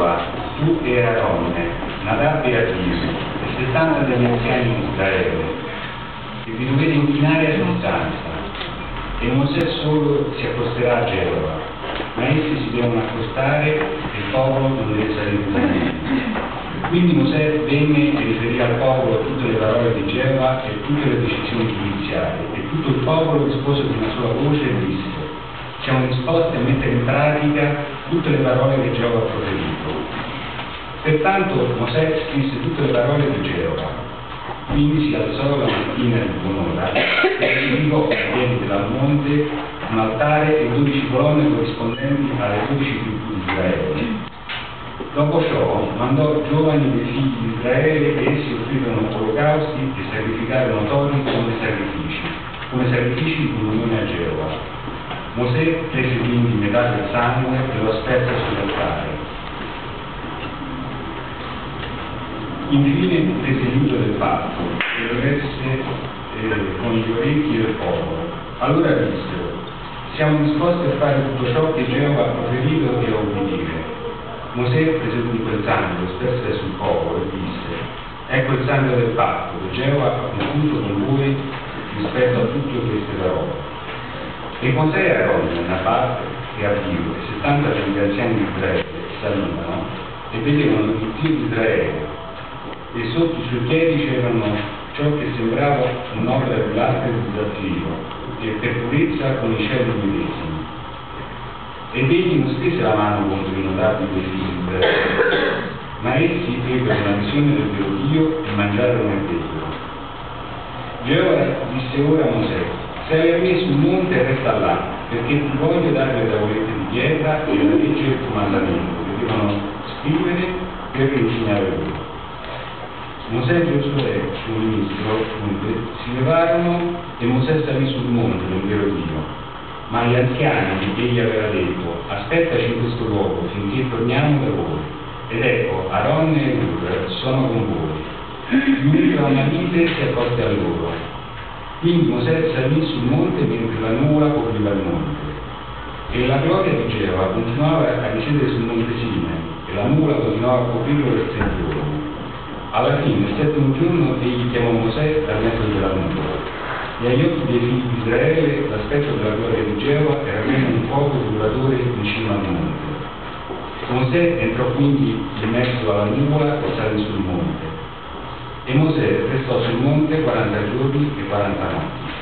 Geova, tu e Aronne, Nadab e Abiu, e 70 degli anziani di Israele, e vi dovete inchinare a distanza, e Mosè solo si accosterà a Geova, ma essi si devono accostare e il popolo non deve salire con lui. Quindi Mosè venne e riferì al popolo tutte le parole di Geova e tutte le decisioni giudiziarie, e tutto il popolo rispose con una sola voce e disse: siamo disposti a mettere in pratica tutte le parole che Geova ha proferito. Pertanto Mosè scrisse tutte le parole di Geova. Quindi si alzò la mattina di buon'ora e edificò ai piedi del monte un altare e 12 colonne corrispondenti alle 12 tribù di Israele. Dopo ciò mandò giovani dei figli di Israele e essi offrirono olocausti e sacrificarono tori come sacrifici di comunione a Geova. Mosè prese quindi metà del sangue e lo asperse sull'altare. Infine prese il libro del patto e lo resse con gli orecchi del popolo. Allora dissero: siamo disposti a fare tutto ciò che Geova ha proferito e a obbedire. Mosè prese dunque il sangue, lo sperse sul popolo e disse: ecco il sangue del patto che Geova ha concluso con voi rispetto a tutte queste parole. E Mosè e Aronne, Nadab e Abiu e 70 degli anziani di Israele salivano e vedevano il Dio di Israele, e sotto i suoi piedi c'erano ciò che sembrava un'opera di latte e di zaffiro, e per purezza con i cieli medesimi. Ed egli non stese la mano contro i notati dei figli di Israele, ma essi ebbero una visione del vero Dio e mangiarono e bevvero. Geova disse ora a Mosè: sali a me sul monte e resta là, perché ti voglio dare le tavolette di pietra e la legge e il comandamento che devono scrivere per insegnare loro. Mosè e Giosuè, suo ministro, dunque, si levarono e Mosè salì sul monte del vero Dio. Ma agli anziani egli aveva detto: aspettaci in questo luogo finché torniamo da voi. Ed ecco, Aronne e Ur sono con voi. Chiunque ha una vite si accosti a loro. Quindi Mosè salì sul monte mentre la nuvola copriva il monte. E la gloria di Geova continuava a risiedere sul monte Sinai, e la nuvola continuava a coprirlo per 6 giorni. Alla fine, il 7° giorno, egli chiamò Mosè dal mezzo della nuvola. E agli occhi dei figli di Israele l'aspetto della gloria di Geova era come un fuoco duratore in cima al monte. Mosè entrò quindi in mezzo alla nuvola e salì sul monte. E Mosè restò sul monte 40 giorni e 40 notti.